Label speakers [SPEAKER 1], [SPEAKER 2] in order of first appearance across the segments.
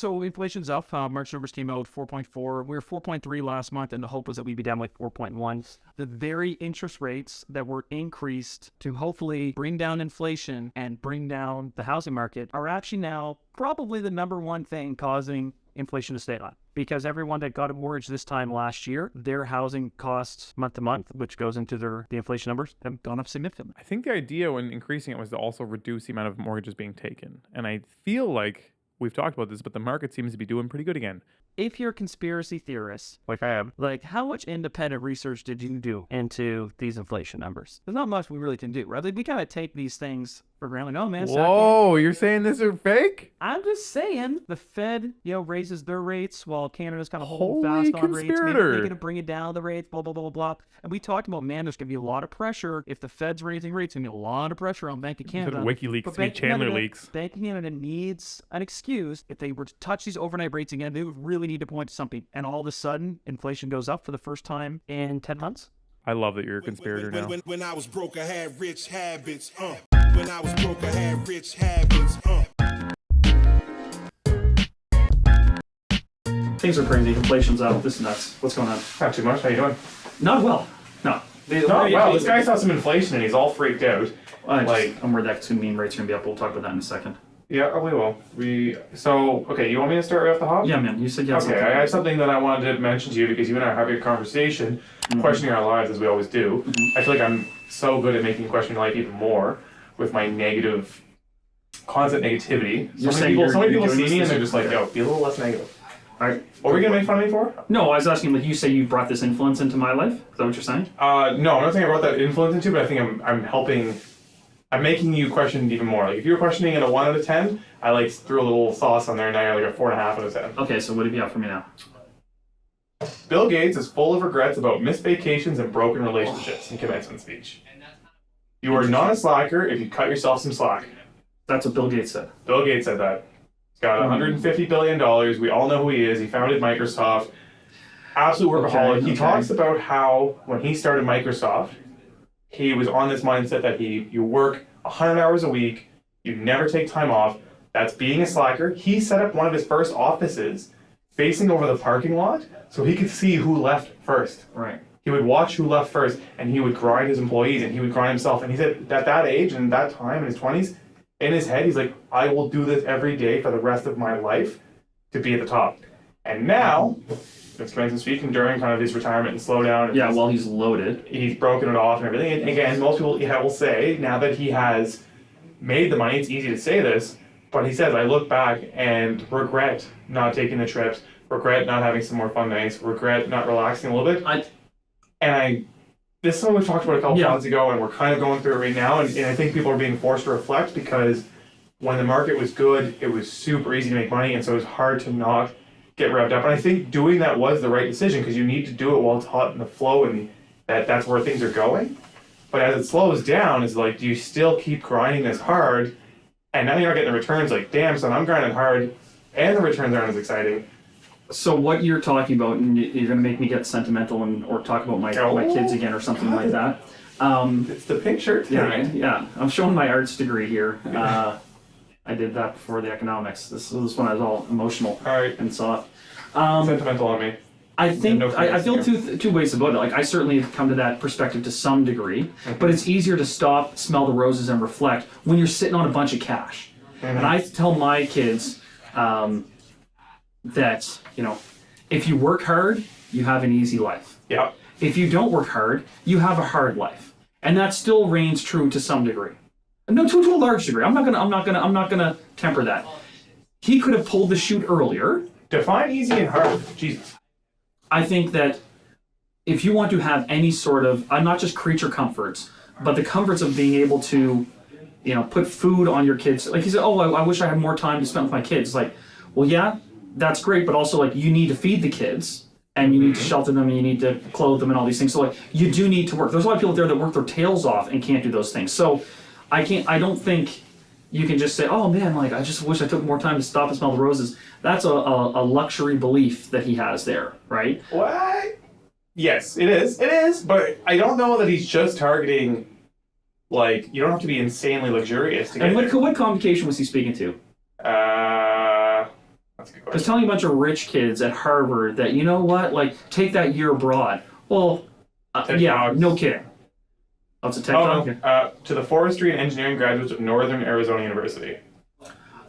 [SPEAKER 1] So inflation's up. March numbers came out 4.4. We were 4.3 last month, and the hope was that we'd be down like 4.1. The very interest rates that were increased to hopefully bring down inflation and bring down the housing market are actually now probably the number one thing causing inflation to stay on. Because everyone that got a mortgage this time last year, their housing costs month to month, which goes into the inflation numbers, have gone up significantly.
[SPEAKER 2] I think the idea when increasing it was to also reduce the amount of mortgages being taken. And I feel like we've talked about this, but the market seems to be doing pretty good again.
[SPEAKER 1] If you're a conspiracy theorist, like I am, like how much independent research did you do into these inflation numbers? There's not much we really can do, right? Like, we kind of take these things for granted. Oh man,
[SPEAKER 2] whoa, you're saying this is fake?
[SPEAKER 1] I'm just saying the Fed, raises their rates while Canada's kind of holding fast on rates. Maybe they're going to bring it down the rates, blah, blah, blah, blah, blah. And we talked about, man, there's going to be a lot of pressure. If the Fed's raising rates, there's going to be a lot of pressure on Bank of Canada.
[SPEAKER 2] WikiLeaks meet Chandler leaks.
[SPEAKER 1] Bank of Canada needs an excuse. If they were to touch these overnight rates again, they would really need to point to something. And all of a sudden, inflation goes up for the first time in 10 months.
[SPEAKER 2] I love that you're a conspirator now.
[SPEAKER 3] When I was broke, I had rich habits. When I was broke, I had rich habits.
[SPEAKER 1] Things are crazy. Inflation's up. This is nuts. What's going on?
[SPEAKER 2] Not too much. How you doing?
[SPEAKER 1] Not well. No.
[SPEAKER 2] Not well. This guy saw some inflation and he's all freaked out.
[SPEAKER 1] I'm worried that soon mean rates are going to be up. We'll talk about that in a second.
[SPEAKER 2] Yeah, we will. Okay, you want me to start right off the hop?
[SPEAKER 1] Yeah, man. You said yes.
[SPEAKER 2] Okay, I had something that I wanted to mention to you because you and I are having a conversation, questioning our lives as we always do. I feel like I'm so good at making question your life even more with my constant negativity. So many people see me and they're just like, yo, be a little less negative.
[SPEAKER 1] All right.
[SPEAKER 2] What were you going to make fun of me for?
[SPEAKER 1] No, I was asking, like, you say you brought this influence into my life? Is that what you're saying?
[SPEAKER 2] No, I'm not saying I brought that influence into, but I think I'm helping. I'm making you question it even more. Like, if you were questioning it a 1 out of 10, I threw a little sauce on there and now you're like a 4.5 out of 10.
[SPEAKER 1] Okay, so what have you got for me now?
[SPEAKER 2] Bill Gates is full of regrets about missed vacations and broken relationships in commencement speech. You are not a slacker if you cut yourself some slack.
[SPEAKER 1] That's what Bill Gates said.
[SPEAKER 2] Bill Gates said that. He's got $150 billion. We all know who he is. He founded Microsoft. Absolute workaholic. He talks about how when he started Microsoft, he was on this mindset that you work 100 hours a week, you never take time off. That's being a slacker. He set up one of his first offices facing over the parking lot so he could see who left first.
[SPEAKER 1] Right.
[SPEAKER 2] He would watch who left first, and he would grind his employees, and he would grind himself. And he said at that age and that time in his 20s, in his head, he's like, I will do this every day for the rest of my life to be at the top. And now, commencement speaking during kind of his retirement and slowdown.
[SPEAKER 1] Yeah, while he's loaded.
[SPEAKER 2] He's broken it off and everything. And again, most people will say, now that he has made the money, it's easy to say this, but he says, I look back and regret not taking the trips, regret not having some more fun nights, regret not relaxing a little bit. This is something we talked about a couple months ago, and we're kind of going through it right now, and I think people are being forced to reflect because when the market was good, it was super easy to make money, and so it was hard to not get revved up. And I think doing that was the right decision because you need to do it while it's hot in the flow and that's where things are going. But as it slows down, it's like, do you still keep grinding this hard? And now you're not getting the returns. Like, damn, son, I'm grinding hard and the returns aren't as exciting.
[SPEAKER 1] So what you're talking about, and you're going to make me get sentimental or talk about my kids again or something like that.
[SPEAKER 2] It's the pink shirt thing.
[SPEAKER 1] Yeah. I'm showing my arts degree here. I did that before the economics. This one I was all emotional and soft.
[SPEAKER 2] Sentimental on me.
[SPEAKER 1] I think I feel two ways about it. Like, I certainly have come to that perspective to some degree, but it's easier to stop, smell the roses, and reflect when you're sitting on a bunch of cash. And I tell my kids that, if you work hard, you have an easy life.
[SPEAKER 2] Yeah.
[SPEAKER 1] If you don't work hard, you have a hard life, and that still reigns true to some degree. No, to a large degree. I'm not gonna temper that. He could have pulled the chute earlier.
[SPEAKER 2] Define easy and hard. Jesus.
[SPEAKER 1] I think that if you want to have any sort of, not just creature comforts, but the comforts of being able to, put food on your kids. Like he said, I wish I had more time to spend with my kids. Like, well, yeah, that's great, but also you need to feed the kids and you need to shelter them and you need to clothe them and all these things. So you do need to work. There's a lot of people out there that work their tails off and can't do those things. So I don't think you can just say, oh man, I just wish I took more time to stop and smell the roses. That's a luxury belief that he has there, right?
[SPEAKER 2] What? Yes, it is, but I don't know that he's just targeting, you don't have to be insanely luxurious to get
[SPEAKER 1] And what communication was he speaking to?
[SPEAKER 2] That's a good
[SPEAKER 1] Because
[SPEAKER 2] question.
[SPEAKER 1] telling a bunch of rich kids at Harvard that, you know what, like, take that year abroad. Well, yeah, no kidding. Oh, it's a tech talk?
[SPEAKER 2] To the forestry and engineering graduates of Northern Arizona University.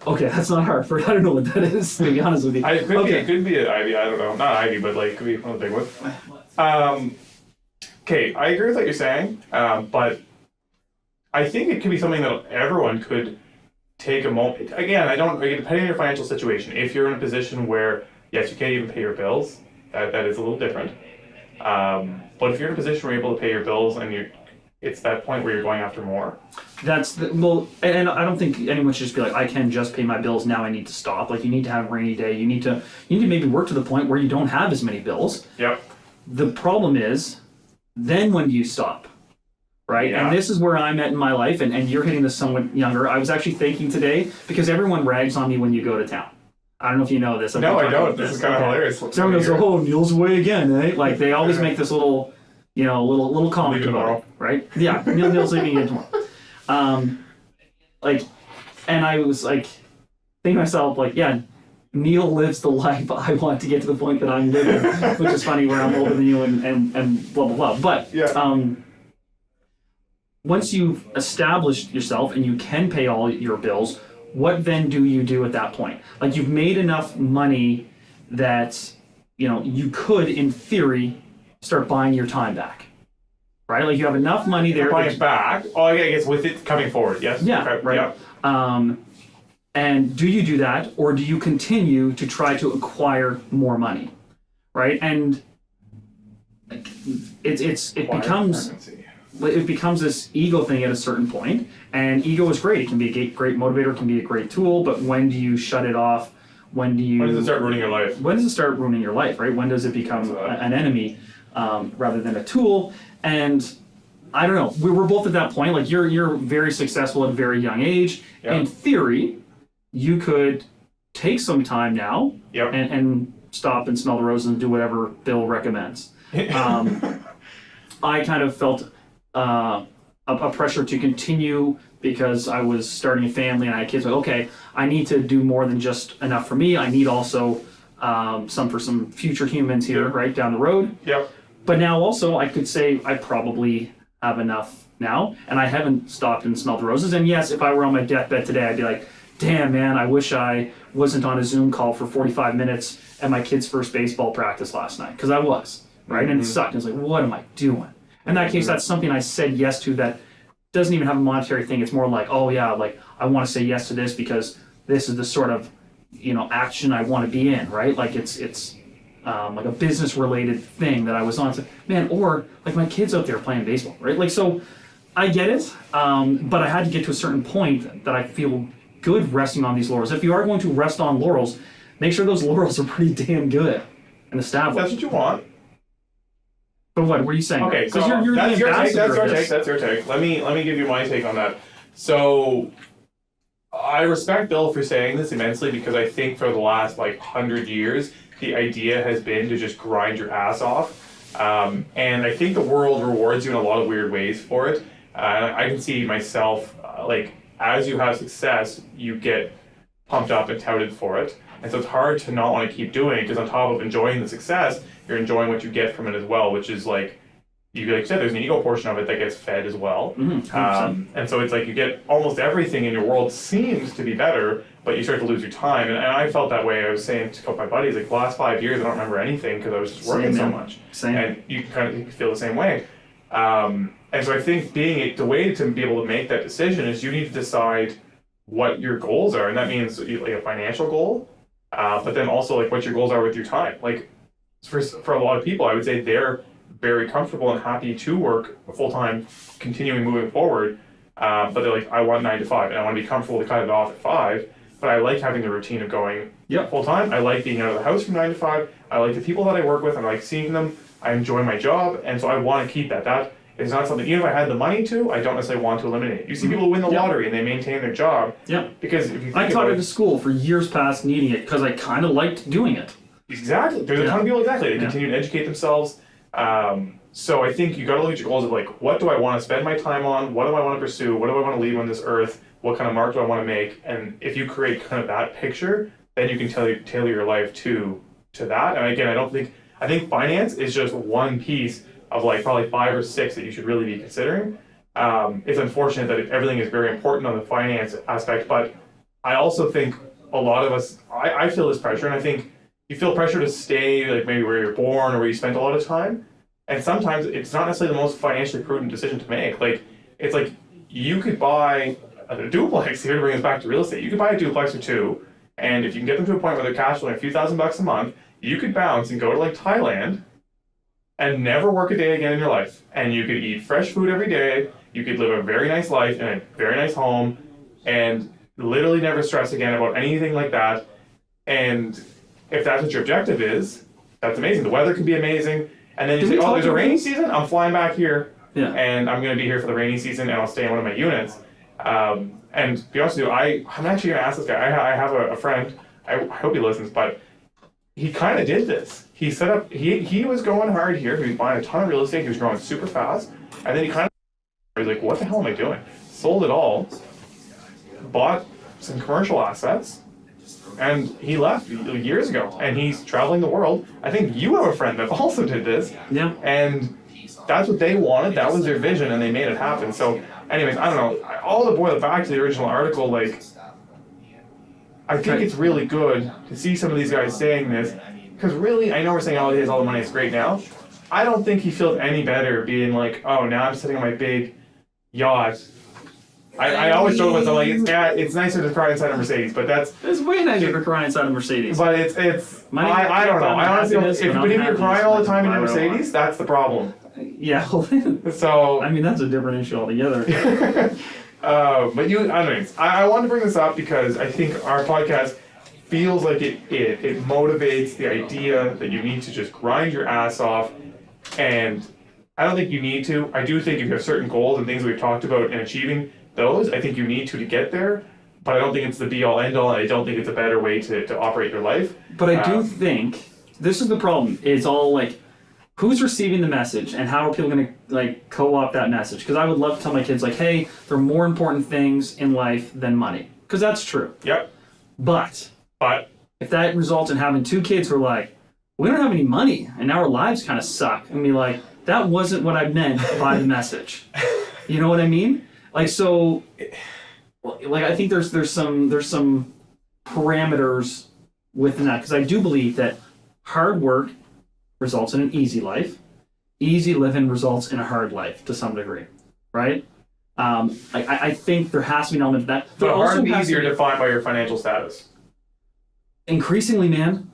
[SPEAKER 1] Okay, that's not Harvard. I don't know what that is, to be honest with you.
[SPEAKER 2] It could be an Ivy, I don't know. Not Ivy, but like, could be one of the big ones. Okay, I agree with what you're saying, but I think it could be something that everyone could take a moment. Again, depending on your financial situation, if you're in a position where, yes, you can't even pay your bills, that is a little different. But if you're in a position where you're able to pay your bills and it's that point where you're going after more.
[SPEAKER 1] And I don't think anyone should just be like, I can just pay my bills, now I need to stop. Like, you need to have a rainy day. You need to maybe work to the point where you don't have as many bills.
[SPEAKER 2] Yep.
[SPEAKER 1] The problem is, then when do you stop? Right?
[SPEAKER 2] Yeah.
[SPEAKER 1] And this is where I'm at in my life, and you're hitting this somewhat younger. I was actually thinking today, because everyone rags on me when you go to town. I don't know if you know this.
[SPEAKER 2] No, I don't. This is kind of hilarious.
[SPEAKER 1] So everyone goes, oh, Neal's away again, eh? Like, they always make this little comment
[SPEAKER 2] Leaving
[SPEAKER 1] about
[SPEAKER 2] tomorrow.
[SPEAKER 1] it, right? Yeah, Neal's leaving again tomorrow. And I was like, thinking to myself, like, yeah, Neal lives the life I want to get to the point that I'm living, which is funny where I'm older than you and blah, blah, blah. But
[SPEAKER 2] Yeah.
[SPEAKER 1] Once you've established yourself and you can pay all your bills, what then do you do at that point? Like, you've made enough money that, you could, in theory, start buying your time back. Right? Like, you have enough money there.
[SPEAKER 2] Buying it back. Oh, yeah, I guess with it coming forward, yes.
[SPEAKER 1] Yeah,
[SPEAKER 2] Okay.
[SPEAKER 1] right.
[SPEAKER 2] Yeah.
[SPEAKER 1] And do you do that, or do you continue to try to acquire more money? Right? And it becomes this ego thing at a certain point, and ego is great. It can be a great motivator, it can be a great tool, but when do you shut it off? When does
[SPEAKER 2] it start ruining your life?
[SPEAKER 1] When does it start ruining your life, right? When does it become an enemy rather than a tool? And I don't know. We're both at that point. Like, you're very successful at a very young age.
[SPEAKER 2] Yeah.
[SPEAKER 1] In theory, you could take some time now
[SPEAKER 2] Yep.
[SPEAKER 1] and stop and smell the roses and do whatever Bill recommends. I kind of felt a pressure to continue because I was starting a family and I had kids. Like, okay, I need to do more than just enough for me. I need also some for some future humans here, right down the road.
[SPEAKER 2] Yep.
[SPEAKER 1] But now also I could say I probably have enough now, and I haven't stopped and smelled the roses. And yes, if I were on my deathbed today, I'd be like, damn, man, I wish I wasn't on a Zoom call for 45 minutes at my kid's first baseball practice last night, because I was, right?
[SPEAKER 2] Mm-hmm.
[SPEAKER 1] And it sucked. I was like, what am I doing? In that case, that's something I said yes to that doesn't even have a monetary thing. It's more like, oh yeah, like, I want to say yes to this because this is the sort of, action I want to be in, right? Like, it's like a business related thing that I was on. So, man, or like my kids out there playing baseball, right? Like, so I get it, but I had to get to a certain point that I feel good resting on these laurels. If you are going to rest on laurels, make sure those laurels are pretty damn good and established.
[SPEAKER 2] That's what you want.
[SPEAKER 1] But what were you saying?
[SPEAKER 2] Okay, so
[SPEAKER 1] you're
[SPEAKER 2] that's
[SPEAKER 1] the
[SPEAKER 2] your take.
[SPEAKER 1] ambassador
[SPEAKER 2] That's your
[SPEAKER 1] of this.
[SPEAKER 2] take. That's your take. Let me give you my take on that. So, I respect Bill for saying this immensely because I think for the last 100 years, the idea has been to just grind your ass off, and I think the world rewards you in a lot of weird ways for it. I can see myself as you have success, you get pumped up and touted for it, and so it's hard to not want to keep doing it because on top of enjoying the success, you're enjoying what you get from it as well, which is like you said, there's an ego portion of it that gets fed as well. And so it's like you get almost everything in your world seems to be better, but you start to lose your time. And I felt that way. I was saying to a couple of my buddies, like, the last 5 years, I don't remember anything because I was just working so much.
[SPEAKER 1] Same.
[SPEAKER 2] And you kind of feel the same way. And so I think the way to be able to make that decision is you need to decide what your goals are. And that means like a financial goal, but then also what your goals are with your time. Like for a lot of people, I would say they're very comfortable and happy to work full-time, continuing moving forward. But they're like, I want 9 to 5 and I want to be comfortable to cut it off at 5. But I like having the routine of going full-time. I like being out of the house from 9 to 5. I like the people that I work with. I like seeing them. I enjoy my job. And so I want to keep that. That is not something, even if I had the money to, I don't necessarily want to eliminate it. You see people who win the lottery and they maintain their job.
[SPEAKER 1] Yeah.
[SPEAKER 2] Because if you think
[SPEAKER 1] I taught it at school for years past needing it because I kind of liked doing it.
[SPEAKER 2] Exactly. There's a ton of people exactly. They continue to educate themselves. So I think you got to look at your goals of what do I want to spend my time on? What do I want to pursue? What do I want to leave on this earth? What kind of mark do I want to make? And if you create kind of that picture, then you can tailor your life to that. And again, I think finance is just one piece of like probably 5 or 6 that you should really be considering. It's unfortunate that everything is very important on the finance aspect, but I also think a lot of us, I feel this pressure, and I think you feel pressure to stay like maybe where you're born or where you spent a lot of time. And sometimes it's not necessarily the most financially prudent decision to make. Like, it's like you could buy a duplex, here to bring us back to real estate. You could buy a duplex or 2, and if you can get them to a point where they're cash flowing a few $1,000s a month, you could bounce and go to like Thailand and never work a day again in your life. And you could eat fresh food every day. You could live a very nice life in a very nice home and literally never stress again about anything like that. And if that's what your objective is, that's amazing. The weather can be amazing. And then you say, oh, there's a rainy season? I'm flying back here. Yeah. And I'm going to be here for the rainy season, and I'll stay in one of my units. And to be honest with you, I'm actually going to ask this guy. I have a friend. I hope he listens, but he kind of did this. He set up, he was going hard here. He was buying a ton of real estate. He was growing super fast. And then he kind of, he's like, what the hell am I doing? Sold it all, bought some commercial assets, and he left years ago. And he's traveling the world. I think you have a friend that also did this. Yeah. And that's what they wanted. That was their vision, and they made it happen. So anyways, I don't know. All to boil it back to the original article, like, I think it's really good to see some of these guys saying this, because really, I know we're saying, oh, he has all the money, it's great now. I don't think he feels any better being like, oh, now I'm sitting on my big yacht. I always joke with them, like, it's nicer to cry inside a Mercedes, but
[SPEAKER 1] it's way nicer to cry inside a Mercedes.
[SPEAKER 2] But I don't know. I honestly don't. But if you're crying all the time in your Mercedes, that's the problem.
[SPEAKER 1] Yeah.
[SPEAKER 2] So
[SPEAKER 1] I mean, that's a different issue altogether.
[SPEAKER 2] But I wanted to bring this up because I think our podcast feels like it motivates the idea that you need to just grind your ass off, and I don't think you need to. I do think if you have certain goals and things we've talked about and achieving those, I think you need to get there, but I don't think it's the be-all end-all, and I don't think it's a better way to operate your life.
[SPEAKER 1] But I do think, this is the problem, it's all like, who's receiving the message, and how are people going to like co-opt that message? Because I would love to tell my kids, like, hey, there are more important things in life than money. Because that's true.
[SPEAKER 2] Yep.
[SPEAKER 1] But if that results in having 2 kids who are like, we don't have any money, and now our lives kind of suck, and be like, that wasn't what I meant by the message. You know what I mean? Like, so, like, I think there's some parameters within that, because I do believe that hard work results in an easy life. Easy living results in a hard life to some degree, right? I think there has to be an element of that.
[SPEAKER 2] But hard and easier defined by your financial status.
[SPEAKER 1] Increasingly, man.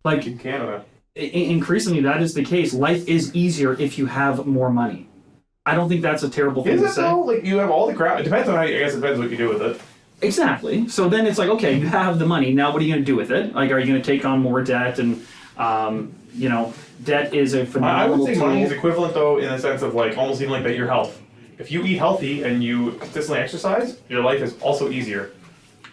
[SPEAKER 1] Like
[SPEAKER 2] in Canada.
[SPEAKER 1] Increasingly, that is the case. Life is easier if you have more money. I don't think that's a terrible thing to say.
[SPEAKER 2] Though? Like, you have all the crap. It depends on how. I guess it depends what you do with it.
[SPEAKER 1] Exactly. So then it's like, okay, you have the money. Now, what are you going to do with it? Like, are you going to take on more debt? And debt is a phenomenal
[SPEAKER 2] I would say
[SPEAKER 1] tool.
[SPEAKER 2] money is equivalent, though, in the sense of like almost even like that your health. If you eat healthy and you consistently exercise, your life is also easier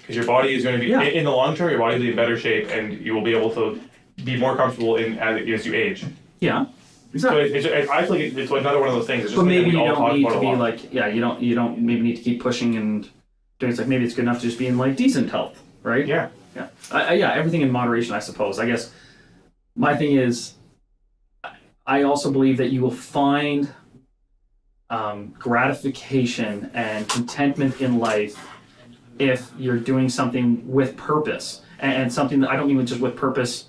[SPEAKER 2] because your body is going to be in the long term. Your body will be in better shape, and you will be able to be more comfortable as you age.
[SPEAKER 1] Yeah. Exactly.
[SPEAKER 2] So I feel like it's another one of those things. It's just
[SPEAKER 1] but maybe you don't need to be
[SPEAKER 2] like,
[SPEAKER 1] you don't maybe need to keep pushing and doing. It's like maybe it's good enough to just be in like decent health, right?
[SPEAKER 2] Yeah.
[SPEAKER 1] Yeah. Everything in moderation, I suppose. I guess my thing is, I also believe that you will find gratification and contentment in life if you're doing something with purpose, and something that I don't mean just with purpose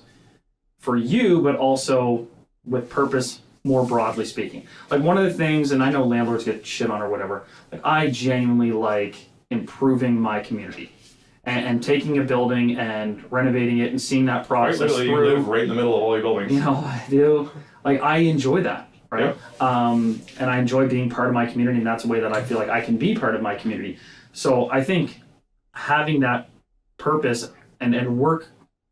[SPEAKER 1] for you, but also with purpose more broadly speaking. Like, one of the things, and I know landlords get shit on or whatever, like, I genuinely like improving my community and taking a building and renovating it and seeing that process
[SPEAKER 2] literally,
[SPEAKER 1] through.
[SPEAKER 2] You live right in the middle of all your buildings.
[SPEAKER 1] You know, I do. Like, I enjoy that, right? Yeah. And I enjoy being part of my community, and that's a way that I feel like I can be part of my community. So I think having that purpose and work,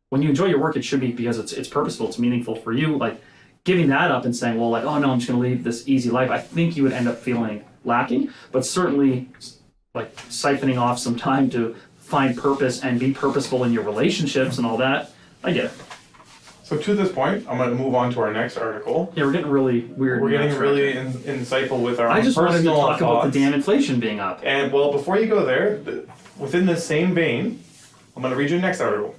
[SPEAKER 1] when you enjoy your work, it should be because it's purposeful, it's meaningful for you. Like, giving that up and saying, well, like, oh no, I'm just going to leave this easy life, I think you would end up feeling lacking. But certainly, like, siphoning off some time to find purpose and be purposeful in your relationships and all that, I get it.
[SPEAKER 2] So to this point, I'm going to move on to our next article.
[SPEAKER 1] Yeah, we're getting really weird.
[SPEAKER 2] We're getting really insightful with our
[SPEAKER 1] I just wanted to talk
[SPEAKER 2] thoughts.
[SPEAKER 1] about the damn inflation being up.
[SPEAKER 2] And, well, before you go there, within the same vein, I'm going to read you the next article.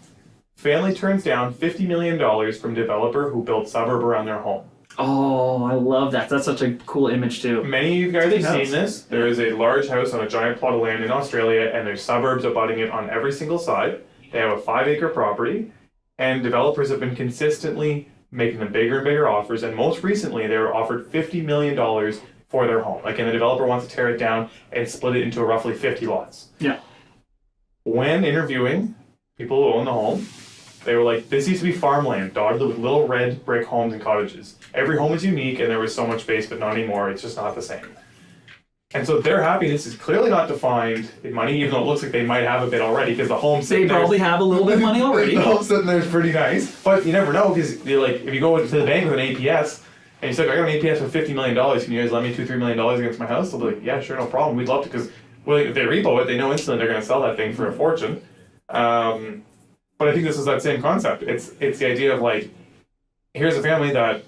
[SPEAKER 2] Family turns down $50 million from developer who built suburb around their home.
[SPEAKER 1] Oh, I love that. That's such a cool image too.
[SPEAKER 2] Many of you guys have seen this. There is a large house on a giant plot of land in Australia, and there's suburbs abutting it on every single side. They have a 5-acre property, and developers have been consistently making them bigger and bigger offers, and most recently they were offered $50 million for their home. Like, and the developer wants to tear it down and split it into roughly 50 lots.
[SPEAKER 1] Yeah.
[SPEAKER 2] When interviewing people who own the home, they were like, this used to be farmland, dotted with little red brick homes and cottages. Every home is unique, and there was so much space, but not anymore. It's just not the same. And so their happiness is clearly not defined in money, even though it looks like they might have a bit already, because the home
[SPEAKER 1] They probably have a little bit of money already.
[SPEAKER 2] The home sitting there is pretty nice, but you never know, because like, if you go to the bank with an APS, and you say, I got an APS for $50 million, can you guys lend me $2-3 million against my house? They'll be like, yeah, sure, no problem, we'd love to, because if they repo it, they know instantly they're going to sell that thing for a fortune. But I think this is that same concept. It's the idea of like, here's a family that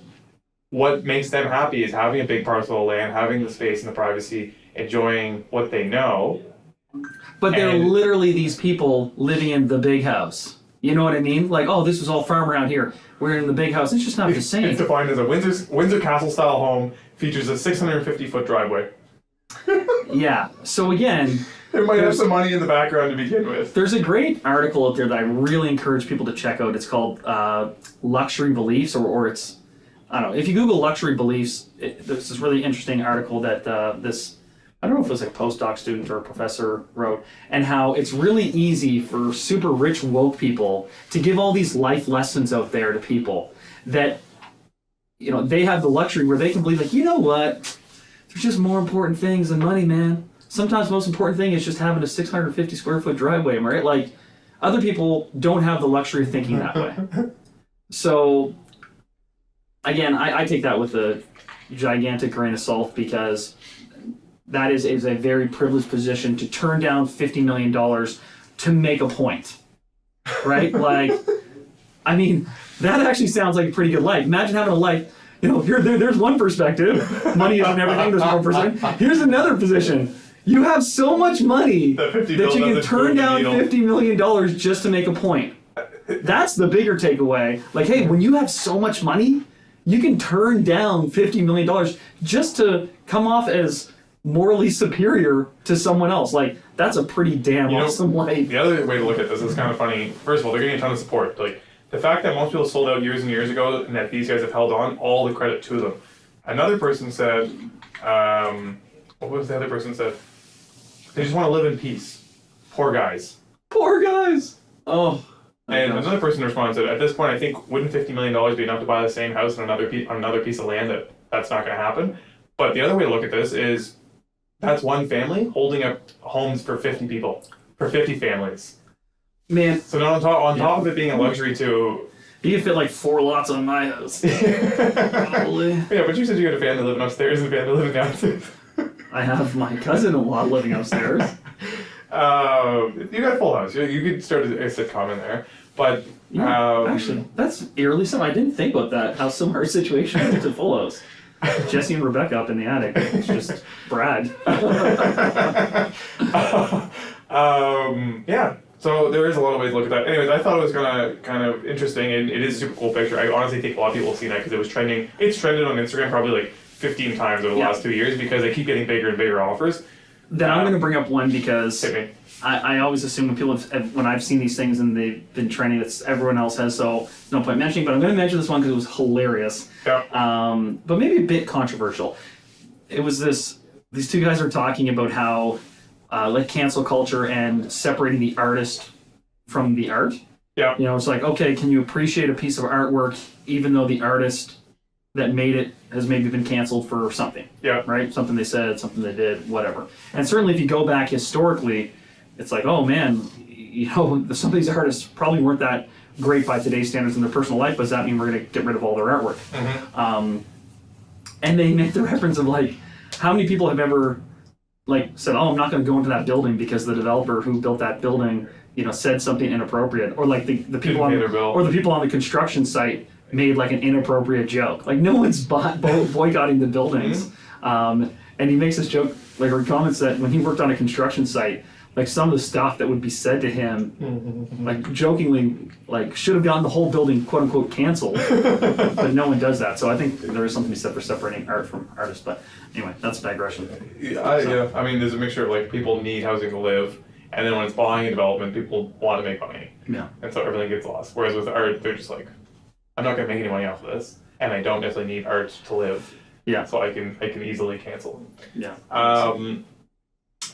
[SPEAKER 2] what makes them happy is having a big parcel of land, having the space and the privacy, enjoying what they know.
[SPEAKER 1] But they're literally these people living in the big house. You know what I mean? Like, oh, this was all farm around here. We're in the big house. It's just not the same.
[SPEAKER 2] It's defined as a Windsor Castle style home, features a 650-foot driveway.
[SPEAKER 1] Yeah. So again,
[SPEAKER 2] it might have some money in the background to begin with.
[SPEAKER 1] There's a great article out there that I really encourage people to check out. It's called Luxury Beliefs, or it's, I don't know, if you Google luxury beliefs, there's this really interesting article that this, I don't know if it was a postdoc student or a professor wrote, and how it's really easy for super rich woke people to give all these life lessons out there to people that, you know, they have the luxury where they can believe, like, you know what, there's just more important things than money, man. Sometimes the most important thing is just having a 650 square foot driveway, right? Like, other people don't have the luxury of thinking that way. So, again, I take that with a gigantic grain of salt, because that is a very privileged position to turn down $50 million to make a point, right? Like, I mean, that actually sounds like a pretty good life. Imagine having a life, you know, there's one perspective, money isn't everything, there's one person. Here's another position. You have so much money that you can turn down $50 million just to make a point. That's the bigger takeaway. Like, hey, when you have so much money, you can turn down $50 million just to come off as morally superior to someone else. Like, that's a pretty damn awesome life.
[SPEAKER 2] The other way to look at this is kind of funny. First of all, they're getting a ton of support. Like, the fact that most people sold out years and years ago and that these guys have held on, all the credit to them. Another person said, what was the other person said? They just want to live in peace. Poor guys.
[SPEAKER 1] Poor guys. Oh.
[SPEAKER 2] And another person responded, at this point, I think, wouldn't $50 million be enough to buy the same house on another piece of land? That's not going to happen. But the other way to look at this is, that's one family holding up homes for 50 people, for 50 families.
[SPEAKER 1] Man.
[SPEAKER 2] So on top of it being a luxury too,
[SPEAKER 1] you can fit like 4 lots on my house. Probably.
[SPEAKER 2] Yeah, but you said you had a family living upstairs and a family living downstairs.
[SPEAKER 1] I have my cousin-in-law living upstairs.
[SPEAKER 2] You got a full house. You could start a sitcom in there. But
[SPEAKER 1] actually, that's eerily similar. I didn't think about that. How similar a situation is to Full House. Jesse and Rebecca up in the attic. It's just Brad.
[SPEAKER 2] Yeah. So there is a lot of ways to look at that. Anyways, I thought it was kind of interesting, and it is a super cool picture. I honestly think a lot of people have seen that because it was trending. It's trended on Instagram probably like 15 times over the last 2 years because they keep getting bigger and bigger offers.
[SPEAKER 1] Then I'm going to bring up one because
[SPEAKER 2] hit me.
[SPEAKER 1] I always assume when people when I've seen these things and they've been trending, that everyone else has, so no point mentioning. But I'm going to mention this one because it was hilarious.
[SPEAKER 2] Yeah.
[SPEAKER 1] But maybe a bit controversial. It was these two guys are talking about how like cancel culture and separating the artist from the art.
[SPEAKER 2] Yeah.
[SPEAKER 1] You know, it's like, okay, can you appreciate a piece of artwork even though the artist that made it has maybe been canceled for something?
[SPEAKER 2] Yeah.
[SPEAKER 1] Right? Something they said, something they did, whatever. And certainly if you go back historically, it's like, oh man, you know, some of these artists probably weren't that great by today's standards in their personal life, but does that mean we're going to get rid of all their artwork?
[SPEAKER 2] Mm-hmm.
[SPEAKER 1] And they make the reference of like, how many people have ever like said, oh, I'm not going to go into that building because the developer who built that building, you know, said something inappropriate, or like the people on the people on the construction site made like an inappropriate joke. Like no one's boycotting the buildings. And he makes this joke, like, or comments that when he worked on a construction site, like some of the stuff that would be said to him, like jokingly, like should have gotten the whole building quote unquote canceled, but no one does that. So I think there is something to be said for separating art from artists. But anyway, that's a digression.
[SPEAKER 2] Yeah, I mean, there's a mixture of like people need housing to live, and then when it's buying a development, people want to make money.
[SPEAKER 1] Yeah.
[SPEAKER 2] And so everything gets lost. Whereas with art, they're just like, I'm not going to make any money off of this, and I don't necessarily need art to live.
[SPEAKER 1] Yeah.
[SPEAKER 2] So I can easily cancel.
[SPEAKER 1] Yeah.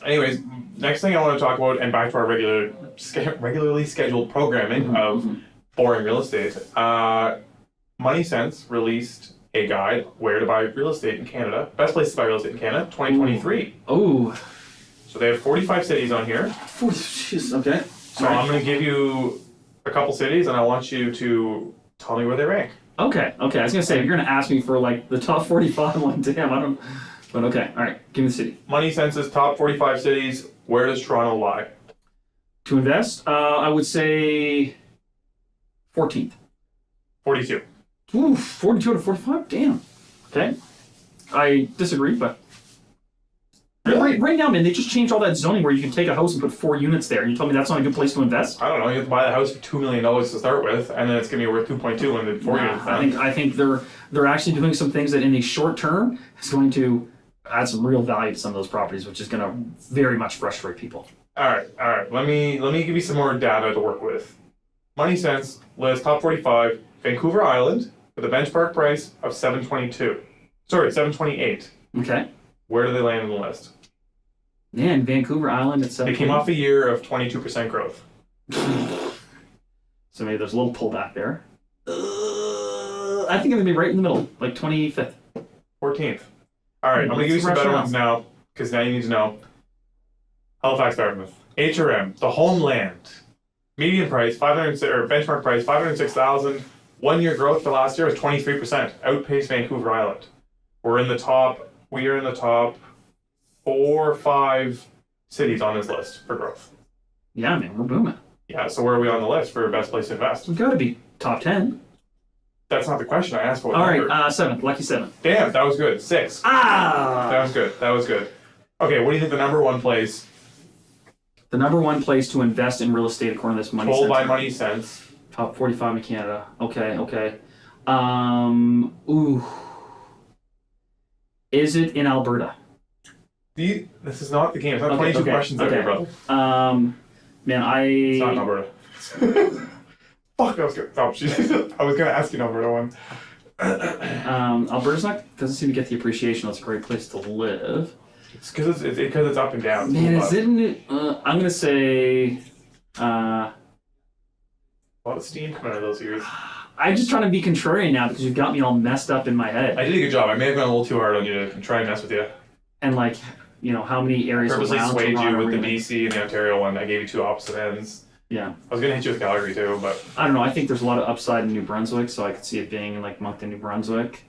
[SPEAKER 2] Anyways, next thing I want to talk about, and back to our regularly scheduled programming of boring real estate. MoneySense released a guide where to buy real estate in Canada. Best places to buy real estate in Canada, 2023.
[SPEAKER 1] Oh.
[SPEAKER 2] So they have 45 cities on here.
[SPEAKER 1] Jeez. Okay.
[SPEAKER 2] So I'm going to give you a couple cities, and I want you to tell me where they rank.
[SPEAKER 1] Okay. I was gonna say if you're gonna ask me for like the top 45 one, damn, I don't. But okay. All right. Give me the city.
[SPEAKER 2] MoneySense's top 45 cities. Where does Toronto lie?
[SPEAKER 1] To invest, I would say 14th.
[SPEAKER 2] 42.
[SPEAKER 1] Ooh, 42 out of 45? Damn. Okay. I disagree, but... Right now, man, they just changed all that zoning where you can take a house and put 4 units there. And you told me that's not a good place to invest?
[SPEAKER 2] I don't know. You have to buy the house for $2 million to start with, and then it's going to be worth 2.2 when the 4 units done.
[SPEAKER 1] I think they're actually doing some things that in the short term is going to add some real value to some of those properties, which is going to very much frustrate people.
[SPEAKER 2] All right. Let me give you some more data to work with. MoneySense lists top 45 Vancouver Island with a benchmark price of $728.
[SPEAKER 1] Okay.
[SPEAKER 2] Where do they land on the list?
[SPEAKER 1] Man, Vancouver Island at 7.
[SPEAKER 2] They came off a year of 22% growth.
[SPEAKER 1] So maybe there's a little pullback there. I think it'll be right in the middle, like 25th.
[SPEAKER 2] 14th. All right, I'm going to give you some better ones now, because now you need to know. Halifax, Dartmouth. HRM, the homeland. Median price, benchmark price, 506,000. 1 year growth for last year was 23%. Outpaced Vancouver Island. We are in the top 4 or 5 cities on this list for growth.
[SPEAKER 1] Yeah, man, we're booming.
[SPEAKER 2] Yeah, so where are we on the list for best place to invest?
[SPEAKER 1] We've got to be top 10.
[SPEAKER 2] That's not the question I asked for.
[SPEAKER 1] All right, 7th, lucky 7th.
[SPEAKER 2] Damn, that was good. 6.
[SPEAKER 1] Ah!
[SPEAKER 2] That was good. Okay, what do you think the number one place?
[SPEAKER 1] The number one place to invest in real estate according to this MoneySense.
[SPEAKER 2] Told by MoneySense.
[SPEAKER 1] Top 45 in Canada. Okay. Ooh. Is it in Alberta?
[SPEAKER 2] This is not the game. It's not 22 questions out here, brother.
[SPEAKER 1] Man,
[SPEAKER 2] It's not in Alberta. Fuck, that was good. Oh, jeez. I was going to ask you an Alberta one.
[SPEAKER 1] Alberta's doesn't seem to get the appreciation. It's a great place to live.
[SPEAKER 2] It's because it's up and down.
[SPEAKER 1] Man, isn't it? I'm gonna say.
[SPEAKER 2] A lot of steam coming out of those ears.
[SPEAKER 1] I'm just trying to be contrarian now because you've got me all messed up in my head.
[SPEAKER 2] I did a good job. I may have gone a little too hard on you to try and mess with you.
[SPEAKER 1] And like, how many areas
[SPEAKER 2] Purposely
[SPEAKER 1] around
[SPEAKER 2] swayed
[SPEAKER 1] Toronto
[SPEAKER 2] you with the
[SPEAKER 1] really...
[SPEAKER 2] BC and the Ontario one. I gave you 2 opposite ends.
[SPEAKER 1] Yeah.
[SPEAKER 2] I was gonna hit you with Calgary too, but
[SPEAKER 1] I don't know. I think there's a lot of upside in New Brunswick, so I could see it being in like Moncton, New Brunswick.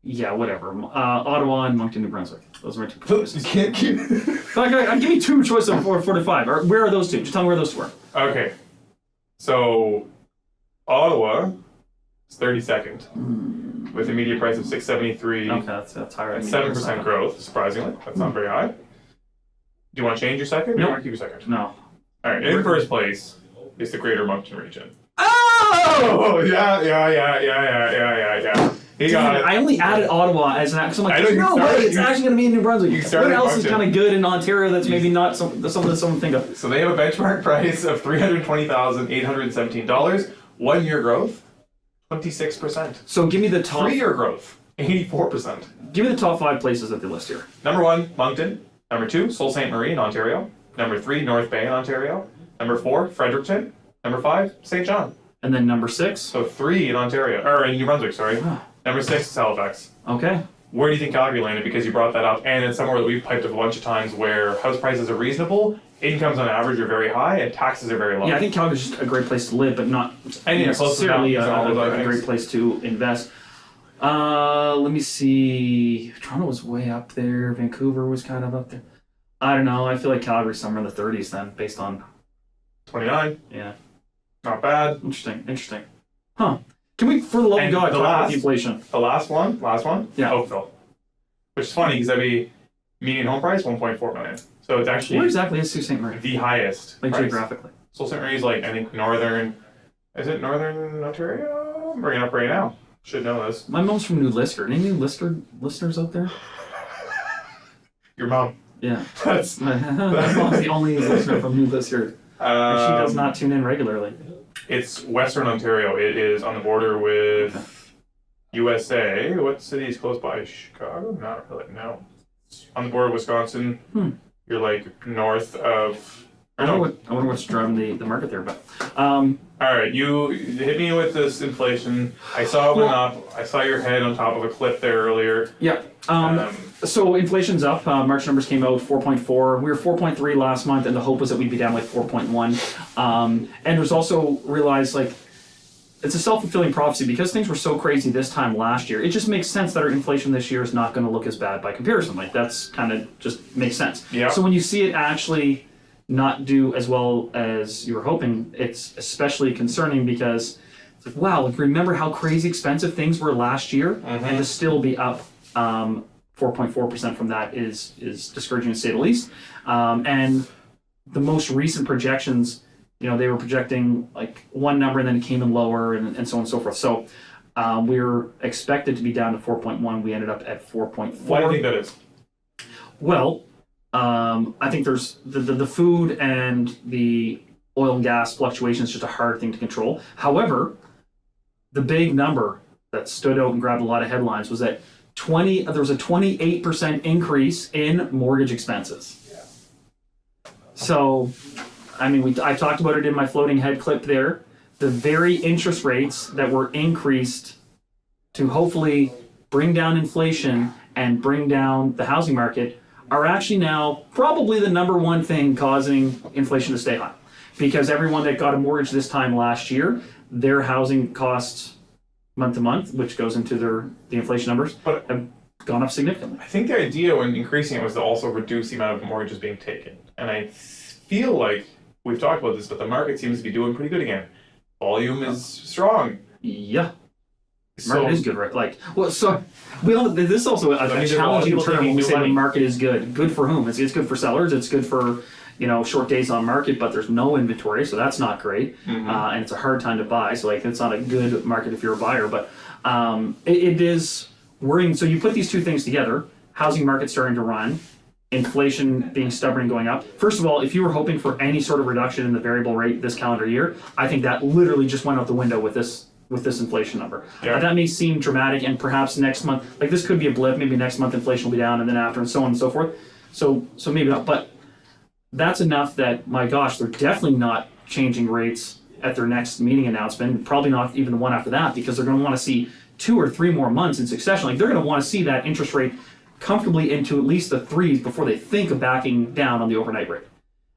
[SPEAKER 1] Yeah, whatever. Ottawa and Moncton, New Brunswick. Those are my 2 choices.
[SPEAKER 2] you can't keep.
[SPEAKER 1] Give me 2 choices of 45. Or where are those 2? Just tell me where those 2 are.
[SPEAKER 2] Okay. So Ottawa is 32nd with a median price of $673.
[SPEAKER 1] Okay, that's higher.
[SPEAKER 2] And 7% growth, surprisingly. That's not very high. Do you want to change your second? Or do you want to keep your second?
[SPEAKER 1] No.
[SPEAKER 2] All right. In first place is the Greater Moncton region.
[SPEAKER 1] Oh!
[SPEAKER 2] Yeah. He got it.
[SPEAKER 1] I only added Ottawa as an because I'm like, no way, it's actually going to be in New Brunswick. What else is kind of good in Ontario that's maybe not something that someone think of?
[SPEAKER 2] So they have a benchmark price of $320,817. 1 year growth, 26%.
[SPEAKER 1] So give me the top.
[SPEAKER 2] 3 year growth, 84%.
[SPEAKER 1] Give me the top 5 places that they list here.
[SPEAKER 2] Number 1, Moncton. Number 2, Sault Ste. Marie in Ontario. Number 3, North Bay in Ontario. Number 4, Fredericton. Number 5, St. John.
[SPEAKER 1] And then number 6.
[SPEAKER 2] So 3 in Ontario, or in New Brunswick, sorry. Number 6 is Halifax.
[SPEAKER 1] Okay.
[SPEAKER 2] Where do you think Calgary landed? Because you brought that up, and it's somewhere that we've piped up a bunch of times where house prices are reasonable, incomes on average are very high, and taxes are very low.
[SPEAKER 1] Yeah, I think Calgary's just a great place to live, but not
[SPEAKER 2] necessarily
[SPEAKER 1] a great place to invest. Let me see. Toronto was way up there. Vancouver was kind of up there. I don't know. I feel like Calgary's somewhere in the 30s then, based on
[SPEAKER 2] 29.
[SPEAKER 1] Yeah.
[SPEAKER 2] Not bad.
[SPEAKER 1] Interesting. Huh. Can we, for the love of God, talk about the inflation?
[SPEAKER 2] The last one?
[SPEAKER 1] Yeah.
[SPEAKER 2] Oakville. Which is funny because that'd be median home price 1.4 million. So it's actually
[SPEAKER 1] Where exactly is Sault Ste. Marie?
[SPEAKER 2] the highest.
[SPEAKER 1] Like
[SPEAKER 2] price.
[SPEAKER 1] geographically?
[SPEAKER 2] Sault Ste. Marie is like, I think, northern Ontario? I'm bringing it up right now. Should know this.
[SPEAKER 1] My mom's from New Lister. Any New Lister listeners out there?
[SPEAKER 2] Your mom.
[SPEAKER 1] Yeah.
[SPEAKER 2] That's
[SPEAKER 1] My mom's the only listener from New Lister. She does not tune in regularly.
[SPEAKER 2] It's Western Ontario. It is on the border with USA. What city is close by? Chicago? Not really, no. It's on the border of Wisconsin. You're like north of...
[SPEAKER 1] I wonder what's driving the market there, but...
[SPEAKER 2] Alright, you hit me with this inflation. I saw it went up. I saw your head on top of a clip there earlier.
[SPEAKER 1] Yeah. So inflation's up. March numbers came out 4.4. We were 4.3 last month, and the hope was that we'd be down like 4.1. And there's also realized like it's a self-fulfilling prophecy because things were so crazy this time last year. It just makes sense that our inflation this year is not going to look as bad by comparison. Like that's kind of just makes sense.
[SPEAKER 2] Yeah.
[SPEAKER 1] So when you see it actually not do as well as you were hoping, it's especially concerning because it's like, wow, like remember how crazy expensive things were last year, and to still be up 4.4% from that is discouraging to say the least. And the most recent projections, you know, they were projecting like one number and then it came in lower and so on and so forth. So we were expected to be down to 4.1. We ended up at 4.4.
[SPEAKER 2] Why do you think that is?
[SPEAKER 1] Well, I think there's the food and the oil and gas fluctuation is just a hard thing to control. However, the big number that stood out and grabbed a lot of headlines was that there was a 28% increase in mortgage expenses. Yeah. So, I mean, I talked about it in my floating head clip there. The very interest rates that were increased to hopefully bring down inflation and bring down the housing market are actually now probably the number one thing causing inflation to stay high. Because everyone that got a mortgage this time last year, their housing costs month to month, which goes into the inflation numbers, have gone up significantly.
[SPEAKER 2] I think the idea when increasing it was to also reduce the amount of mortgages being taken. And I feel like we've talked about this, but the market seems to be doing pretty good again. Volume is strong.
[SPEAKER 1] Yeah. The market is good, right? Like, well, so this is also a challenging term when we say the market is good. Good for whom? It's good for sellers. It's good for, you know, short days on market, but there's no inventory, so that's not great. And it's a hard time to buy, so like it's not a good market if you're a buyer. But it is worrying. So you put these two things together: housing market starting to run, inflation being stubborn and going up. First of all, if you were hoping for any sort of reduction in the variable rate this calendar year, I think that literally just went out the window with this inflation number.
[SPEAKER 2] Yeah.
[SPEAKER 1] That may seem dramatic, and perhaps next month, like this could be a blip. Maybe next month inflation will be down, and then after, and so on and so forth. So maybe not, but that's enough that, my gosh, they're definitely not changing rates at their next meeting announcement. Probably not even the one after that, because they're going to want to see 2 or 3 more months in succession. Like they're going to want to see that interest rate comfortably into at least the 3s before they think of backing down on the overnight rate.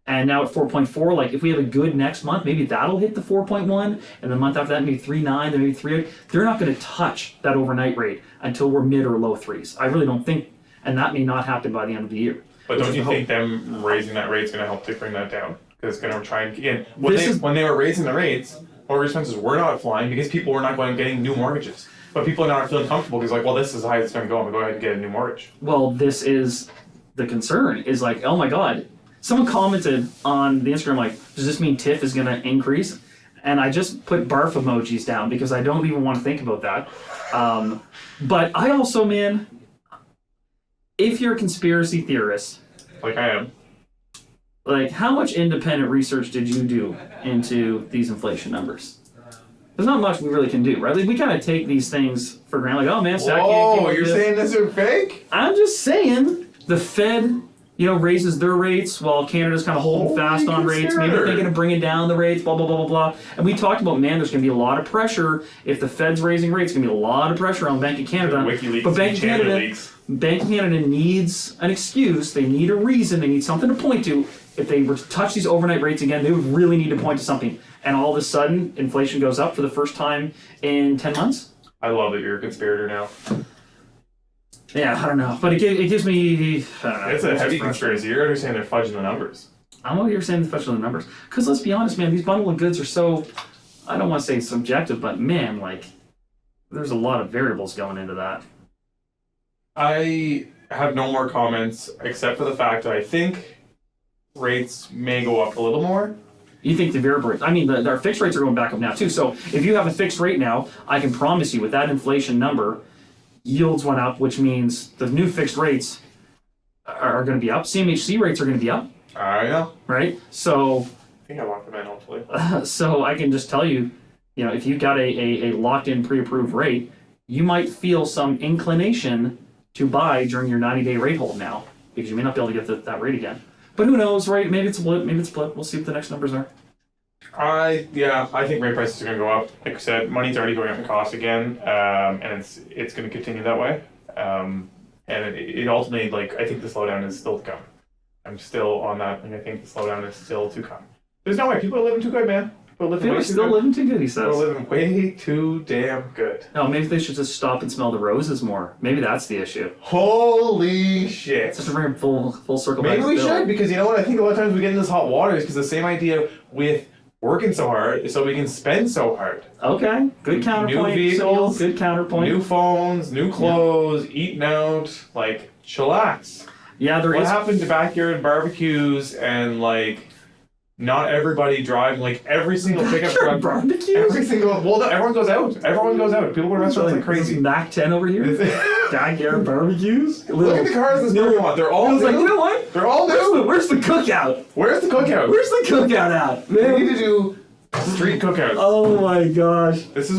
[SPEAKER 1] And now at 4.4, like if we have a good next month, maybe that'll hit the 4.1, and the month after that maybe 3.9, then maybe 3.8. They're not going to touch that overnight rate until we're mid or low 3s. I really don't think, and that may not happen by the end of the year.
[SPEAKER 2] But don't you think them raising that rate is going to help to bring that down? Because it's going to try and, again, when they were raising the rates, mortgage expenses were not flying because people were not going and getting new mortgages. But people are not feeling comfortable because, like, well, this is how it's going to go. I'm going to go ahead and get a new mortgage.
[SPEAKER 1] Well, this is the concern, is like, oh my God. Someone commented on the Instagram, like, does this mean TIF is going to increase? And I just put barf emojis down because I don't even want to think about that. But I also, man, if you're a conspiracy theorist,
[SPEAKER 2] like I am,
[SPEAKER 1] like, how much independent research did you do into these inflation numbers? There's not much we really can do, right? Like, we kind of take these things for granted, like, oh man,
[SPEAKER 2] whoa, you're saying this are fake?
[SPEAKER 1] I'm just saying the Fed, you know, raises their rates while Canada's kind of holding fast on rates. Maybe they're thinking of bringing down the rates, blah, blah, blah, blah, blah. And we talked about, man, there's going to be a lot of pressure. If the Fed's raising rates, going to be a lot of pressure on Bank of Canada.
[SPEAKER 2] WikiLeaks,
[SPEAKER 1] but Bank of Canada needs an excuse. They need a reason. They need something to point to. If they were to touch these overnight rates again, they would really need to point to something. And all of a sudden, inflation goes up for the first time in 10 months.
[SPEAKER 2] I love that you're a conspirator now.
[SPEAKER 1] Yeah, I don't know. But it gives me... I don't know.
[SPEAKER 2] It's a heavy conspiracy. You're understanding they're fudging the numbers.
[SPEAKER 1] I'm over here saying they're fudging the numbers. Because let's be honest, man, these bundle of goods are so... I don't want to say subjective, but man, like, there's a lot of variables going into that.
[SPEAKER 2] I I have no more comments except for the fact that I think rates may go up a little more.
[SPEAKER 1] You think the variable rates? I mean, our fixed rates are going back up now too. So if you have a fixed rate now, I can promise you with that inflation number, yields went up, which means the new fixed rates are going to be up. CMHC rates are going to be up.
[SPEAKER 2] I know.
[SPEAKER 1] Right? So
[SPEAKER 2] I think I locked them in, hopefully.
[SPEAKER 1] so I can just tell you, if you got a locked-in pre-approved rate, you might feel some inclination to buy during your 90-day rate hold now, because you may not be able to get that rate again. But who knows, right? Maybe it's a blip, maybe it's a blip. We'll see what the next numbers are.
[SPEAKER 2] I think rate prices are going to go up. Like I said, money's already going up in cost again, and it's going to continue that way. And it ultimately, I think the slowdown is still to come. I'm still on that, and I think the slowdown is still to come. There's no way. People are living too good, man. People are
[SPEAKER 1] still living too good, he says.
[SPEAKER 2] People are living way too damn good.
[SPEAKER 1] No, maybe they should just stop and smell the roses more. Maybe that's the issue.
[SPEAKER 2] Holy shit.
[SPEAKER 1] It's just a very full circle.
[SPEAKER 2] Maybe we should, because you know what? I think a lot of times we get in this hot water is because the same idea with working so hard is so we can spend so hard.
[SPEAKER 1] Okay, good counterpoint.
[SPEAKER 2] New vehicles,
[SPEAKER 1] good counterpoint.
[SPEAKER 2] New phones, new clothes, eating out, chillax.
[SPEAKER 1] Yeah,
[SPEAKER 2] What happened to backyard barbecues and not everybody driving every single pickup truck.
[SPEAKER 1] Barbecues?
[SPEAKER 2] Everyone goes out. Everyone goes out. People go to restaurants like crazy.
[SPEAKER 1] Mac 10 over here. Backyard barbecues.
[SPEAKER 2] Look at the cars this parking lot. They're all new.
[SPEAKER 1] You know what?
[SPEAKER 2] They're all new.
[SPEAKER 1] Where's the cookout?
[SPEAKER 2] Where's the cookout?
[SPEAKER 1] Where's the cookout at?
[SPEAKER 2] We need to do street cookouts.
[SPEAKER 1] Oh my gosh.
[SPEAKER 2] This is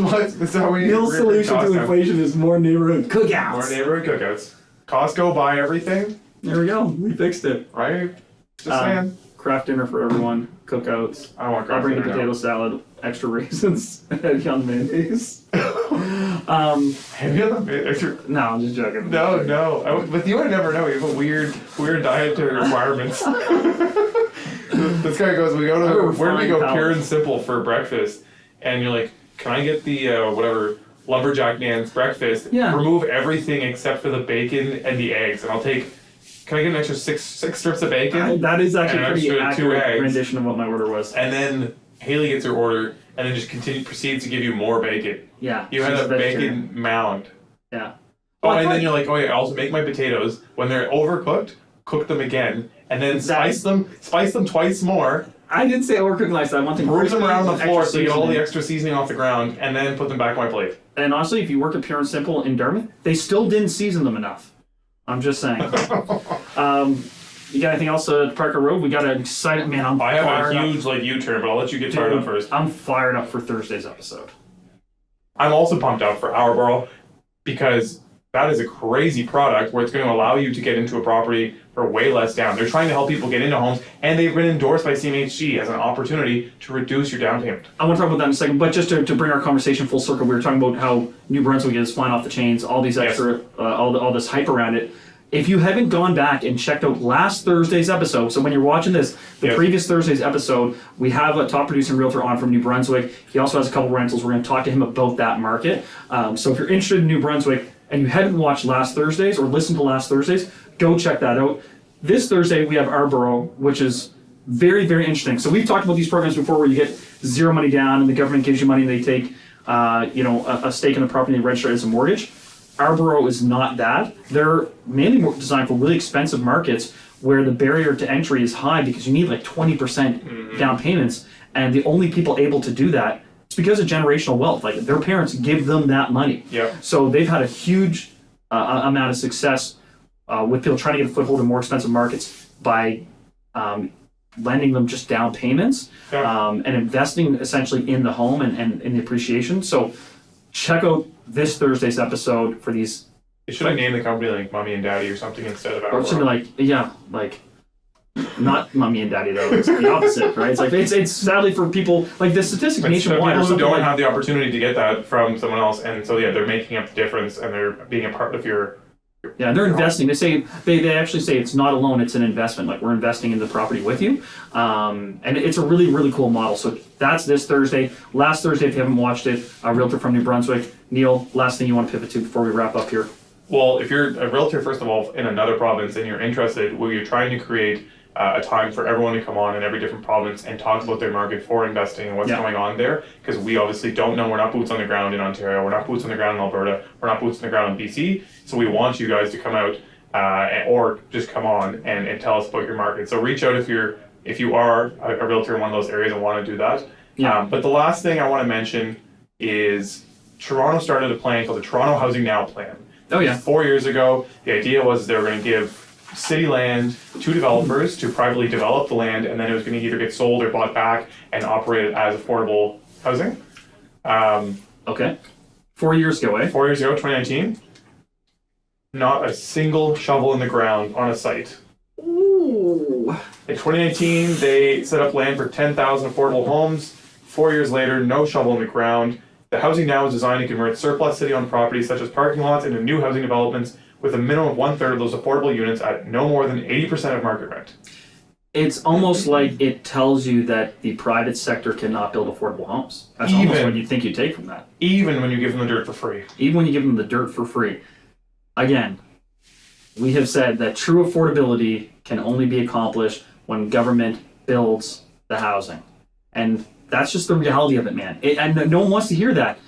[SPEAKER 2] how we.
[SPEAKER 1] Neal's solution to inflation is more neighborhood cookouts.
[SPEAKER 2] More neighborhood cookouts. Costco buy everything.
[SPEAKER 1] There we go. We fixed it.
[SPEAKER 2] Right? Just saying.
[SPEAKER 1] Craft dinner for everyone. Cookouts.
[SPEAKER 2] I want craft
[SPEAKER 1] I'll bring the
[SPEAKER 2] dinner
[SPEAKER 1] potato
[SPEAKER 2] now.
[SPEAKER 1] salad, extra raisins, heavy on mayonnaise.
[SPEAKER 2] Heavy on the extra.
[SPEAKER 1] No, I'm just joking.
[SPEAKER 2] No. With you, I never know. You have a weird dietary requirements. This guy goes, where do we go pure and simple for breakfast? And you're like, can I get the lumberjack man's breakfast?
[SPEAKER 1] Yeah.
[SPEAKER 2] Remove everything except for the bacon and the eggs, and I'll take. Can I get an extra six strips of bacon?
[SPEAKER 1] That is actually
[SPEAKER 2] and
[SPEAKER 1] pretty
[SPEAKER 2] an extra 2
[SPEAKER 1] accurate
[SPEAKER 2] eggs.
[SPEAKER 1] rendition of what my order was.
[SPEAKER 2] And then Haley gets her order, and then just proceeds to give you more bacon.
[SPEAKER 1] Yeah.
[SPEAKER 2] You had a bacon mound.
[SPEAKER 1] Yeah.
[SPEAKER 2] Then you're like, I also make my potatoes. When they're overcooked, cook them again, and then spice them twice more.
[SPEAKER 1] I didn't say overcooked like that. I want to
[SPEAKER 2] Bruise them around the
[SPEAKER 1] extra
[SPEAKER 2] floor so you get all the
[SPEAKER 1] seasoning.
[SPEAKER 2] extra seasoning off the ground, and then put them back on my plate.
[SPEAKER 1] And honestly, if you work at Pure and Simple in Dartmouth, they still didn't season them enough. I'm just saying. You got anything else at Parker Road? We got an exciting man.
[SPEAKER 2] I have a huge U-turn, but I'll let you get fired up first.
[SPEAKER 1] I'm fired up for Thursday's episode.
[SPEAKER 2] I'm also pumped up for Haliburton because that is a crazy product where it's going to allow you to get into a property for way less down. They're trying to help people get into homes, and they've been endorsed by CMHC as an opportunity to reduce your down payment.
[SPEAKER 1] I want to talk about that in a second, but just to bring our conversation full circle, we were talking about how New Brunswick is flying off the chains, all these extra, all this hype around it. If you haven't gone back and checked out last Thursday's episode, so when you're watching this, the previous Thursday's episode, we have a top producing realtor on from New Brunswick. He also has a couple rentals. We're going to talk to him about that market. So if you're interested in New Brunswick and you haven't watched last Thursday's or listened to last Thursday's, go check that out. This Thursday, we have our borough, which is very, very interesting. So we've talked about these programs before where you get zero money down and the government gives you money and they take a stake in the property and register it as a mortgage. Our borough is not that. They're mainly designed for really expensive markets where the barrier to entry is high because you need 20% down payments, and the only people able to do that, it's because of generational wealth. Their parents give them that money.
[SPEAKER 2] Yeah.
[SPEAKER 1] So they've had a huge amount of success with people trying to get a foothold in more expensive markets by lending them just down payments and investing essentially in the home and in the appreciation. So check out this Thursday's episode for these.
[SPEAKER 2] They should have named the company Mommy and Daddy or something instead of
[SPEAKER 1] Or something not Mommy and Daddy though. It's the opposite, right? It's sadly for people the statistics nationwide.
[SPEAKER 2] People who don't have the opportunity to get that from someone else, and so they're making up the difference and they're being a part of your.
[SPEAKER 1] Yeah, they're investing. They say they actually say it's not a loan; it's an investment. We're investing in the property with you, and it's a really, really cool model. So that's this Thursday. Last Thursday, if you haven't watched it, a realtor from New Brunswick. Neal, last thing you want to pivot to before we wrap up here?
[SPEAKER 2] Well, if you're a realtor, first of all, in another province and you're interested, where you're trying to create a time for everyone to come on in every different province and talk about their market for investing and what's going on there, because we obviously don't know. We're not boots on the ground in Ontario. We're not boots on the ground in Alberta. We're not boots on the ground in BC. So we want you guys to come out or just come on and tell us about your market. So reach out if you are a realtor in one of those areas and want to do that.
[SPEAKER 1] Yeah.
[SPEAKER 2] But the last thing I want to mention is Toronto started a plan called the Toronto Housing Now Plan.
[SPEAKER 1] Oh yeah.
[SPEAKER 2] 4 years ago, the idea was they were going to give city land to developers to privately develop the land, and then it was going to either get sold or bought back and operated as affordable housing.
[SPEAKER 1] Okay. 4 years ago, eh?
[SPEAKER 2] 4 years ago, 2019, not a single shovel in the ground on a site.
[SPEAKER 1] Ooh.
[SPEAKER 2] In 2019, they set up land for 10,000 affordable homes. 4 years later, no shovel in the ground. The Housing Now is designed to convert surplus city-owned properties such as parking lots into new housing developments with a minimum of 1/3 of those affordable units at no more than 80% of market rent.
[SPEAKER 1] It's almost like it tells you that the private sector cannot build affordable homes. That's almost
[SPEAKER 2] Even-
[SPEAKER 1] what you'd think you'd take from that.
[SPEAKER 2] Even when you give them the dirt for free.
[SPEAKER 1] Even when you give them the dirt for free. Again, we have said that true affordability can only be accomplished when government builds the housing. And that's just the reality of it, man. And no one wants to hear that.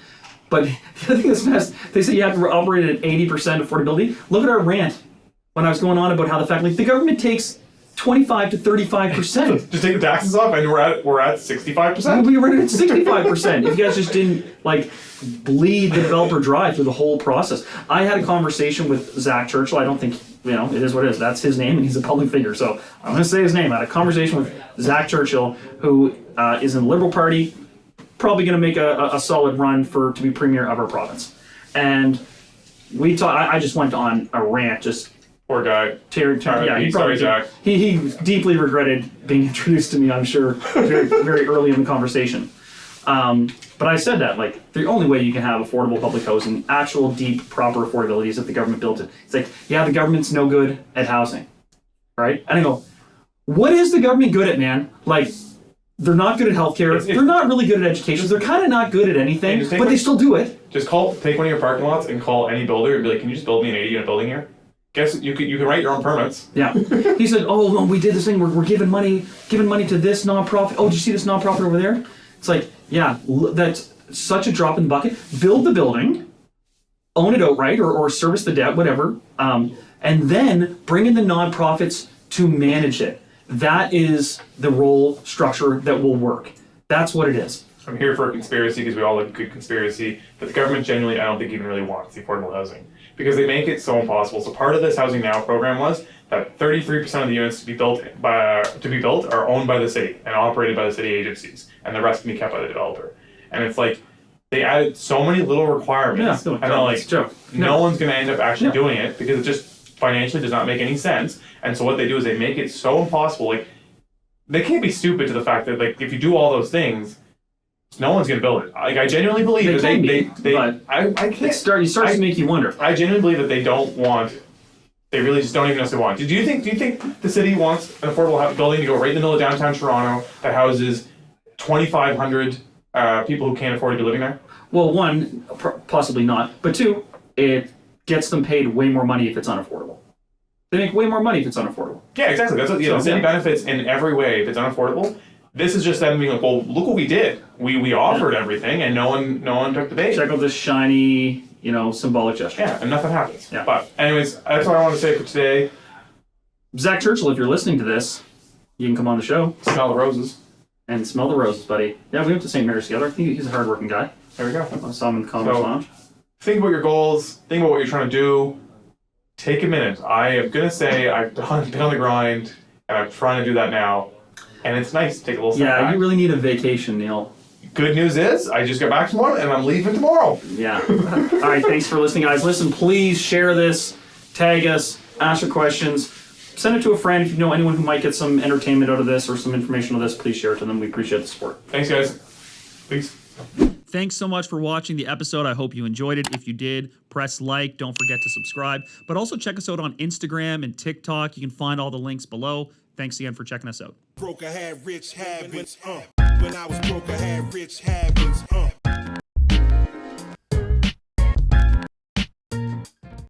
[SPEAKER 1] But the other thing that's messed, they say you have to operate at 80% affordability. Look at our rant when I was going on about how the fact, like, the government takes 25 to 35%.
[SPEAKER 2] Just take the taxes off and we're at 65%.
[SPEAKER 1] We were at 65%. If you guys just didn't like bleed the developer dry through the whole process. I had a conversation with Zach Churchill. I don't think, it is what it is. That's his name and he's a public figure. So I'm going to say his name. I had a conversation with Zach Churchill, who is in the Liberal Party, probably going to make a solid run to be premier of our province. And we talked. I just went on a rant, just
[SPEAKER 2] Poor guy. Sorry, Zach.
[SPEAKER 1] He deeply regretted being introduced to me, I'm sure, very, very early in the conversation. But I said that, like, the only way you can have affordable public housing, actual, deep, proper affordability, is if the government builds it. It's like, yeah, the government's no good at housing, right? And I go, what is the government good at, man? Like, they're not good at healthcare. They're not really good at education. They're kind of not good at anything, but they still do it.
[SPEAKER 2] Just take one of your parking lots and call any builder and be like, can you just build me an 80-unit building here? Guess you can write your own permits.
[SPEAKER 1] Yeah. He said, oh, no, we did this thing. We're giving money to this nonprofit. Oh, did you see this nonprofit over there? It's like, yeah, that's such a drop in the bucket. Build the building, own it outright, or service the debt, whatever, and then bring in the nonprofits to manage it. That is the role structure that will work. That's what it is.
[SPEAKER 2] I'm here for a conspiracy because we all like a good conspiracy, but the government genuinely, I don't think even really wants the affordable housing because they make it so impossible. So part of this Housing Now program was that 33% of the units to be built are owned by the city and operated by the city agencies, and the rest can be kept by the developer. And it's like they added so many little requirements, and they're like, no one's going to end up actually doing it because it just financially does not make any sense. And so what they do is they make it so impossible. Like, they can't be stupid to the fact that, like, if you do all those things, no one's gonna build it. Like, I genuinely believe that I can't.
[SPEAKER 1] It starts to make you wonder.
[SPEAKER 2] I genuinely believe that they don't want. They really just don't even know what they want. Do you think the city wants an affordable building to go right in the middle of downtown Toronto that houses 2,500 people who can't afford to be living there?
[SPEAKER 1] Well, one, possibly not, but two, it gets them paid way more money if it's unaffordable. They make way more money if it's unaffordable.
[SPEAKER 2] Yeah, exactly. That's what the city benefits in every way if it's unaffordable. This is just them being like, well, look what we did. We offered everything, and no one took the bait.
[SPEAKER 1] Check out this shiny, symbolic gesture.
[SPEAKER 2] Yeah, and nothing happens.
[SPEAKER 1] Yeah.
[SPEAKER 2] But anyways, that's what I want to say for today.
[SPEAKER 1] Zach Churchill, if you're listening to this, you can come on the show.
[SPEAKER 2] Smell the roses.
[SPEAKER 1] And smell the roses, buddy. Yeah, we went to St. Mary's together. I think he's a hardworking guy.
[SPEAKER 2] There we go.
[SPEAKER 1] I saw him in the Commerce Lounge.
[SPEAKER 2] Think about your goals. Think about what you're trying to do. Take a minute. I am going to say I've been on the grind, and I'm trying to do that now. And it's nice to take a little step back.
[SPEAKER 1] You really need a vacation, Neal.
[SPEAKER 2] Good news is, I just got back from one, and I'm leaving tomorrow.
[SPEAKER 1] Yeah. All right, thanks for listening, guys. Listen, please share this, tag us, ask your questions, send it to a friend. If you know anyone who might get some entertainment out of this or some information on this, please share it to them. We appreciate the support.
[SPEAKER 2] Thanks, guys. Peace.
[SPEAKER 4] Thanks so much for watching the episode. I hope you enjoyed it. If you did, press like. Don't forget to subscribe. But also check us out on Instagram and TikTok. You can find all the links below. Thanks again for checking us out.
[SPEAKER 3] Broke, I had rich habits, When I was broke, I had rich habits,